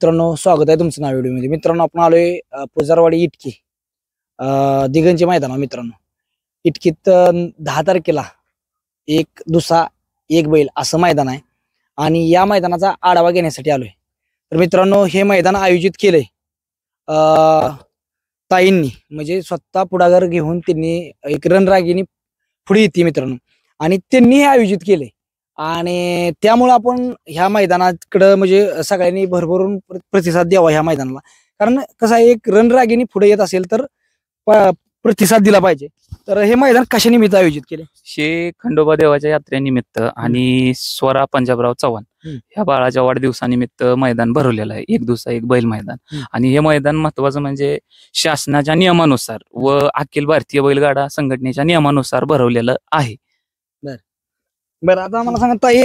मित्रांनो, स्वागत आहे तुमचं नाव व्हिडिओ मध्ये. मित्रांनो, आपण आलोय पुजारवाडी इटकी दिगंची मैदान. मित्रांनो, इटकीत 10 तारखेला एक दुसा एक बैल असं मैदान आहे आणि या मैदानाचा आढावा घेण्यासाठी आलोय. तर मित्रांनो, हे मैदान आयोजित केलंय ताईंनी, म्हणजे स्वतः पुढाकार घेऊन त्यांनी एक रणरागिणी पुढे येते मित्रांनो, आणि त्यांनी हे आयोजित केलंय. आणि त्यामुळे आपण ह्या मैदानाकडं म्हणजे सगळ्यांनी भरभरून प्रतिसाद द्यावा ह्या मैदानाला. कारण कसं आहे, एक रणरागिणी पुढे येत असेल तर प्रतिसाद दिला पाहिजे. तर हे मैदान कशा निमित्त आयोजित केले? हे खंडोबा देवाच्या यात्रेनिमित्त आणि स्वरा पंजाबराव चव्हाण ह्या बाळाच्या वाढदिवसानिमित्त मैदान भरवलेलं आहे. एक दुसरा एक बैल मैदान. आणि हे मैदान महत्वाचं म्हणजे शासनाच्या नियमानुसार व अखिल भारतीय बैलगाडा संघटनेच्या नियमानुसार भरवलेलं आहे. बरं, आता मला सांगा ताई,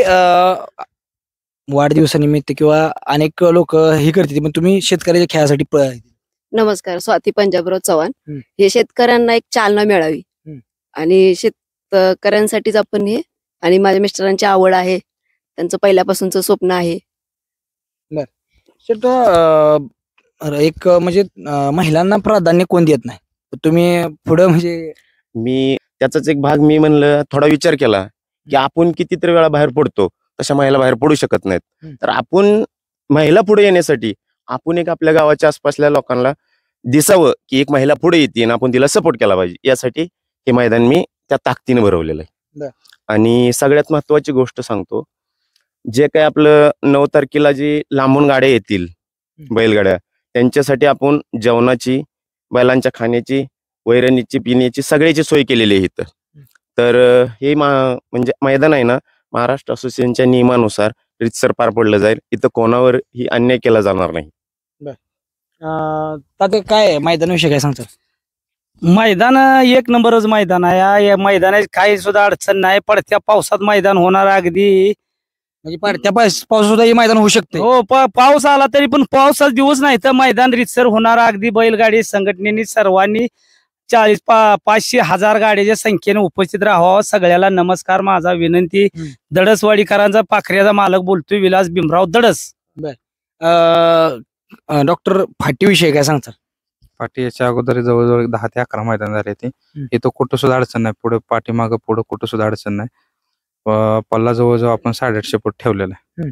वाढदिवसानिमित्त किंवा अनेक लोक हे करतात, पण तुम्ही शेतकऱ्याच्या खेळासाठी नमस्कार, स्वाती पंजाबराव चव्हाण. हे शेतकऱ्यांना एक चालना मिळावी आणि शेतकऱ्यांसाठीच आपण हे, आणि माझ्या मिस्टरांची आवड आहे, त्यांचं पहिल्यापासूनच स्वप्न आहे. एक म्हणजे महिलांना प्राधान्य कोण देत नाही, तुम्ही पुढे म्हणजे मी त्याचाच एक भाग मी म्हणलं, थोडा विचार केला की आपण कितीतरी वेळा बाहेर पडतो, तशा महिला बाहेर पडू शकत नाहीत. तर आपण महिला पुढे येण्यासाठी आपण एक आपल्या गावाच्या आसपासल्या लोकांना दिसावं की एक महिला पुढे येते आणि आपण तिला सपोर्ट केला पाहिजे, यासाठी हे मैदान मी त्या ताकदीने भरवलेलं आहे. आणि सगळ्यात महत्वाची गोष्ट सांगतो, जे काही आपलं 9 तारखेला जी लांबून गाड्या येतील बैलगाड्या, त्यांच्यासाठी आपण जेवणाची, बैलांच्या खाण्याची, वैरणीची, पिण्याची सगळ्याची सोय केलेली आहे इथं. तर हे म्हणजे मैदान आहे ना, महाराष्ट्र असोसिएशनच्या नियमानुसार रितसर पार पडलं जाईल. इथं कोणावर ही अन्याय केला जाणार नाही. ते काय मैदानाविषयी काय सांगतात? मैदान एक नंबरच मैदान आहे. या मैदानात काही सुद्धा अडचण नाही. पडत्या पावसात मैदान होणार अगदी, म्हणजे पडत्या पाऊस सुद्धा हे मैदान होऊ शकते. हो, पाऊस आला तरी पण पावसाचा दिवस नाही तर मैदान रितसर होणार. अगदी बैलगाडी संघटनेने सर्वांनी 40, 500, 1000 गाड्याच्या संख्येने उपस्थित राहावं. सगळ्याला नमस्कार, माझा विनंती. दडसवाडीकरांचा पाखऱ्याचा मालक बोलतोय, विलास भीमराव दडस. डॉक्टर, फाटीविषयी काय सांगतात? फाटी याच्या अगोदर जवळजवळ 10 ते 11 मैदान झाले ते. इथं कुठं सुद्धा अडचण नाही. पुढे पाठीमागं पुढं कुठं सुद्धा अडचण नाही. पल्ला जवळजवळ आपण 850 फूट ठेवलेला आहे.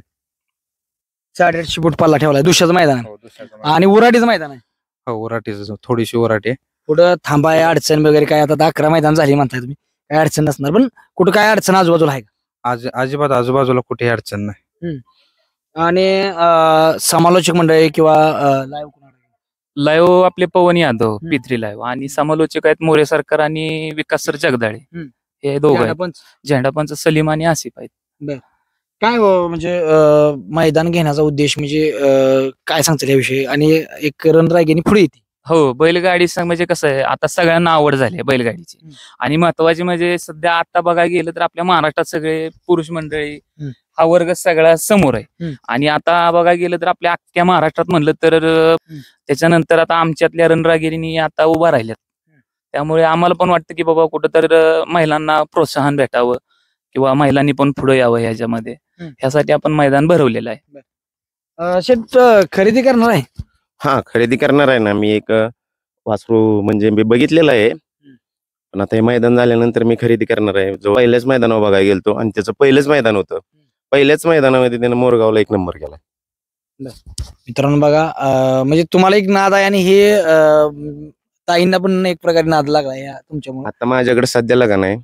850 फूट पल्ला ठेवलाय. दुसऱ्याचं मैदान आहे आणि उराटीचं मैदान आहे. हो, उराटीच थोडीशी उराटी आहे. पुढं थांबाय अडचण वगैरे काय? आता 11 मैदान झाली म्हणताय तुम्ही, काय अडचण नसणार, पण कुठं काय अडचण आजूबाजूला आहे का? अजिबात आजूबाजूला कुठेही अडचण नाही. आणि समालोचक मंडळी किंवा लाईव्ह आपले पवन यादव, पित्री लाईव्ह, आणि समालोचक आहेत मोरे सरकार आणि विकास सर जगदाळे, हे दोघं. झेंडापंच सलीम आणि आसिफ आहेत. काय म्हणजे मैदान घेण्याचा उद्देश म्हणजे काय सांगतात याविषयी? आणि एक रणरागिणी पुढे येते. हो, बैलगाडी म्हणजे कसं आहे, आता सगळ्यांना आवड झाली आहे बैलगाडीची. आणि महत्वाची म्हणजे सध्या आता बघायला गेलं तर आपल्या महाराष्ट्रात सगळे पुरुष मंडळी हा वर्ग सगळा समोर आहे. आणि आता बघायला गेलं तर आपल्या अख्ख्या महाराष्ट्रात म्हणलं तर त्याच्यानंतर आता आमच्यातल्या रणरागिरीनी आता उभा राहिल्यात. त्यामुळे आम्हाला पण वाटतं की बाबा कुठं तर महिलांना प्रोत्साहन भेटावं किंवा महिलांनी पण पुढे यावं ह्याच्यामध्ये. ह्यासाठी आपण मैदान भरवलेलं आहे. शेट, खरेदी करणार आहे? हा, खरेदी करणार आहे ना. मी एक वासरू म्हणजे मी बघितलेलं आहे, पण आता हे मैदान झाल्यानंतर मी खरेदी करणार आहे. जो पहिल्याच मैदानावर बघायला गेलतो आणि त्याचं पहिलंच मैदान होतं. पहिल्याच मैदानामध्ये त्यानं मोरगावला 1 नंबर केला. मित्रांनो बघा, म्हणजे तुम्हाला एक नाद आहे आणि हे ताईंना पण एक प्रकारे नाद लागला या तुमच्यामुळे. आता माझ्याकडे सध्याला का नाही,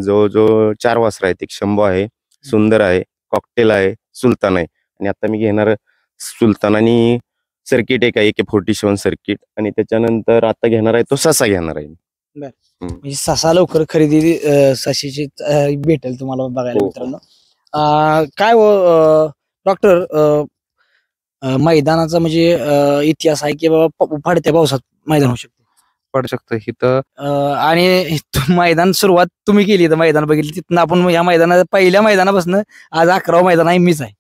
जो 4 वासरं आहेत. एक शंभू आहे, सुंदर आहे, कॉकटेल आहे, सुलतान आहे. आणि आता मी घेणार सुलतान आणि सर्किट एक आहे, AK-47 सर्किट. आणि त्याच्यानंतर आता घेणार आहे तो ससा घेणार आहे. म्हणजे ससा लवकर खरेदी सशीची भेटेल तुम्हाला बघायला. मित्रांनो, काय डॉक्टर, मैदानाचा म्हणजे इतिहास आहे की बाबा पडत्या पावसात मैदान होऊ शकतं? पडू शकतं इथं. आणि मैदान सुरुवात तुम्ही केली, तर मैदान बघितली तिथून आपण या मैदानात पहिल्या मैदानापासून आज 11वं मैदान आहे मीच आहे.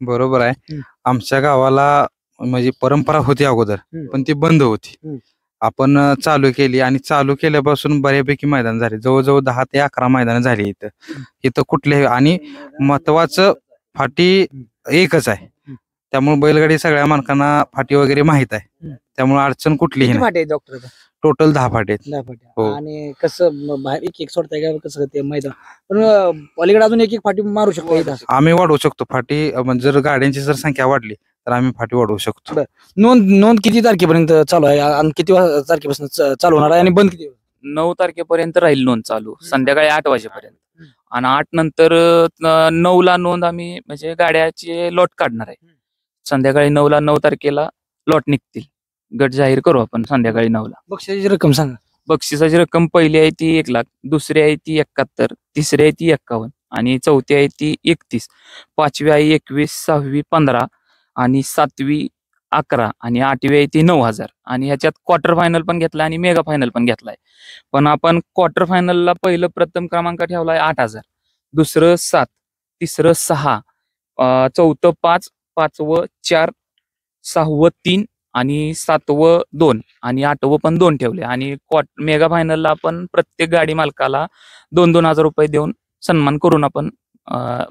बरोबर आहे. आमच्या गावाला म्हणजे परंपरा होती अगोदर, पण ती बंद होती. आपण चालू केली आणि चालू केल्यापासून बऱ्यापैकी मैदान झाले. जवळजवळ 10 ते 11 मैदान झाली इथं. कुठले आणि महत्वाचं फाटी एकच आहे, त्यामुळे बैलगाडी सगळ्या मालकांना फाटी वगैरे माहित आहे. त्यामुळे अडचण कुठलीही किती नाही. फाटे आहेत डॉक्टर टोटल 10 फाटे आहेत. 10 फाट्या. हो. आणि कसं बाहेर एक सोडताय का कसं ते मैदान पण पलीकडे अजून एक फाटी मारू शकतो इथं असं. आम्ही वाढवू शकतो फाटी. म्हणजे जर गाड्यांची जर संख्या वाढली तर आम्ही फाटी वाढवू शकतो. नोंद किती तारखेपर्यंत चालू आहे आणि किती तारखेपासून चालू होणार आहे आणि बंद किती 9 तारखेपर्यंत राहील नोंद चालू, संध्याकाळी 8 वाजेपर्यंत. आणि 8 नंतर 9 ला नोंद आम्ही म्हणजे गाड्याचे लॉट काढणार आहे. संध्याकाळी 9 ला 9 तारखेला लॉट निघतील. गट जाहीर करू आपण संध्याकाळी 9 ला. बक्षिसाची रक्कम सांगा. बक्षिसाची रक्कम पहिली आहे ती 1 लाख, दुसरी आहे ती 71, तिसरी आहे ती 51 आणि चौथी आहे ती 31, पाचवी आहे 21, 6वी 15 आणि 7वी 11 आणि 8वी आहे ती 9,000. आणि ह्याच्यात क्वार्टर फायनल पण घेतलाय आणि मेगा फायनल पण घेतलाय. पण आपण क्वार्टर फायनलला पहिलं प्रथम क्रमांक ठेवलाय 8,000, दुसरं 7, तिसरं 6, चौथं 5, पाचवं 4, 6वं 3 आणि 7वं 2 आणि 8वं पण 2 ठेवले. आणि मेगा फायनलला आपण प्रत्येक गाडी मालकाला 2,000 रुपये देऊन सन्मान करून आपण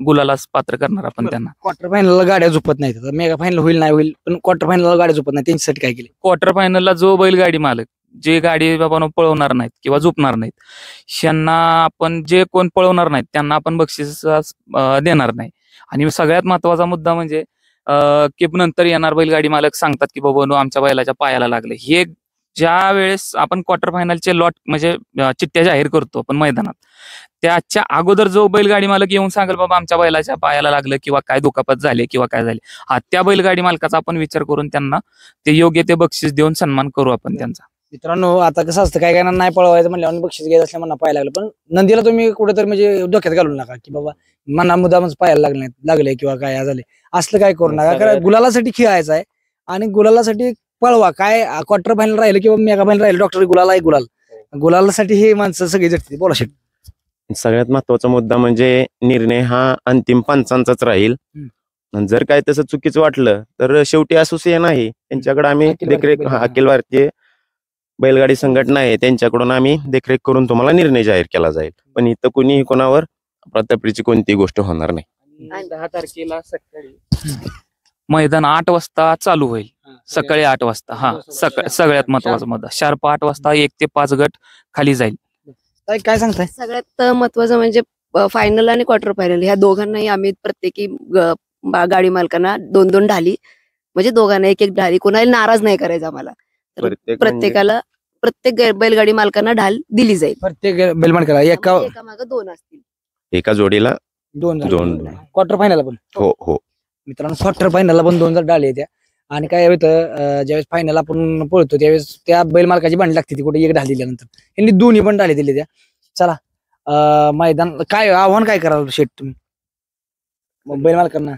गुलालास पात्र करणार आपण त्यांना. क्वार्टर फायनलला गाड्या झोपत नाहीत. मेगा फायनल होईल नाही होईल पण क्वार्टर फायनलला गाड्या झोपत नाही त्यांच्यासाठी काय केले. क्वार्टर फायनलला जो बैलगाडी मालक जे गाडी बाबा पळवणार नाहीत किंवा झोपणार नाहीत, त्यांना आपण जे कोण पळवणार नाहीत त्यांना आपण बक्षीस देणार नाही. आणि सगळ्यात महत्वाचा मुद्दा म्हणजे की नंतर येणार बैलगाडी मालक सांगतात की बाबा आमच्या बैलाच्या पायाला लागले. हे ज्या वेळेस आपण क्वार्टर फायनलचे लॉट म्हणजे चिठ्ठ्या जाहीर करतो आपण मैदानात, त्याच्या अगोदर जो बैलगाडी मालक येऊन सांगेल बाबा आमच्या बैलाच्या पायाला लागलं किंवा काय दुखापत झाली किंवा काय झाले, त्या बैलगाडी मालकाचा आपण विचार करून त्यांना ते योग्य ते बक्षीस देऊन सन्मान करू आपण त्यांचा. मित्रांनो आता कसं असतं काय काय नाही पळवायचं म्हणल्यावर बक्षीस घ्यायचं असल्या म्हणा पाहायला लागलं. पण नंदीला तुम्ही कुठेतरी म्हणजे डोक्यात घालू नका की बाबा मना मुद्दामच पाहायला लागले किंवा काय झाले असलं काय करू नका. कारण गुलालासाठी खेळायचं आहे आणि गुलालासाठी पळवा. काय क्वार्टर फायनल राहिलं किंवा मेगा फायनल राहिलं डॉक्टर गुलाला आहे गुलालासाठी हे माणसं सगळी जगते. बोला शेट. सगळ्यात महत्वाचा मुद्दा म्हणजे निर्णय हा अंतिम पंचांचाच राहील. आणि जर काय तसं चुकीचं वाटलं तर शेवटी असोसिएशन आहे त्यांच्याकडे आम्ही अखिल भारतीय बैलगाडी संघटना आहे त्यांच्याकडून आम्ही देखरेख करून तुम्हाला निर्णय जाहीर केला जाईल. पण इथं कुणीही कोणावर प्रतापरीची कोणती गोष्ट होणार नाही. 10 तारखेला सकाळी मैदान 8 वाजता चालू होईल. सकाळी 8 वाजता. हा सगळ्यात महत्वाचा मुद्दा शार्प 8 वाजता 1 ते 5 गट खाली जाईल. काय सांगताय. सगळ्यात महत्वाचं म्हणजे फायनल आणि क्वार्टर फायनल ह्या दोघांनाही आम्ही प्रत्येकी गाडी मालकांना 2-2 ढाली म्हणजे दोघांना 1-1 ढाली. कोणाला नाराज नाही करायचं आम्हाला. प्रत्येकाला प्रत्येक बैलगाडी मालकांना ढाल दिली जाईल. प्रत्येक बैलमालकाला एका मागे 2 असतील. एका जोडीला 2 दोन. क्वार्टर फायनल पण. हो. मित्रांनो क्वार्टर फायनलला पण 2 डाले येत्या. आणि काय होतं ज्यावेळेस फायनल आपण पळतो त्यावेळेस त्या बैल मालकाची भांडी लागते ती कुठे एक ढाल दिल्यानंतर यांनी दोन्ही पण डाले दिले त्या. चला मैदान काय आव्हान काय कराल शेट तुम्ही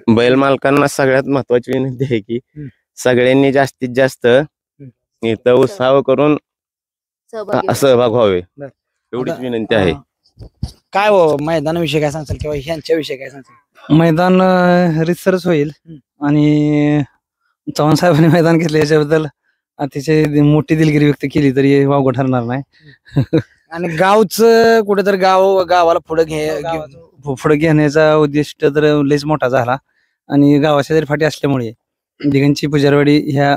बैल मालकांना. सगळ्यात महत्वाची विनंती आहे की सगळ्यांनी जास्तीत जास्त इथं उत्साह करून सहभाग व्हावे एवढीच विनंती आहे. काय हो मैदानाविषयी काय सांगताल किंवा ह्यांच्याविषयी काय सांगताल. मैदान रितसरच होईल आणि चव्हाण साहेबांनी मैदान घेतलं याच्याबद्दल अतिशय मोठी दिलगिरी व्यक्त केली तरी वावगं ठरणार नाही. आणि गावचं कुठेतरी गावाला पुढे घेण्याचा उद्दिष्ट तर लयच मोठा झाला. आणि गावाच्या जरी फाटी असल्यामुळे दिगंची पुजारवाडी ह्या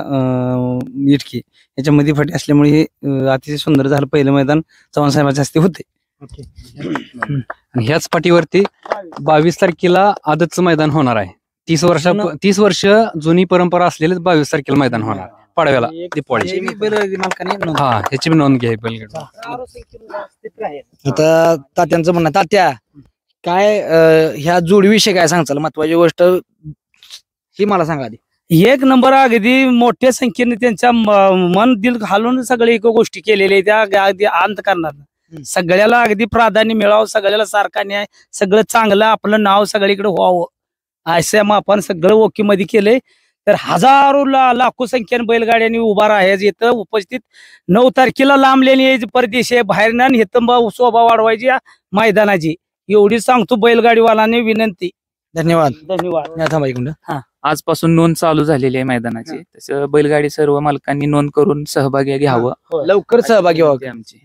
इटकी याच्यामध्ये फाटी असल्यामुळे हे अतिशय सुंदर झालं. पहिलं मैदान चव्हाण साहेबांच्या हस्ते होते. आणि ह्याच पाठीवरती 22 तारखेला आदतचं मैदान होणार आहे. 30 वर्ष जुनी परंपरा असलेलं 22 तारखेला मैदान होणार पाडव्याला दिपवाळी. हा ह्याची नोंद घ्या बैलगाडी. आता तात्यांचं म्हणणं तात्या काय ह्या जोडीविषयी काय सांगताल. महत्वाची गोष्ट ही मला सांगा आधी. 1 नंबर अगदी मोठ्या संख्येने त्यांच्या मन दिल घालून सगळे एक गोष्टी केलेल्या त्या अगदी अंत करणार. सगळ्याला अगदी प्राधान्य मिळावं, सगळ्याला सारखा न्याय, सगळं चांगलं आपलं नाव सगळीकडे व्हावं असं आपण सगळं ओके मध्ये केलंय. तर हजारो लाखो संख्येने बैलगाड्यांनी उभा राहायचं इथं उपस्थित. 9 तारखेला लांबलेली यायची परदेशी बाहेर ना इथं शोभा वाढवायची या मैदानाची एवढी सांगतो बैलगाडीवालाने विनंती. धन्यवाद. आजपासून नोंद चालू झालेली आहे मैदानाची. तसं बैलगाडी सर्व मालकांनी नोंद करून सहभागी घ्यावं. लवकर सहभागी व्हावं आमची.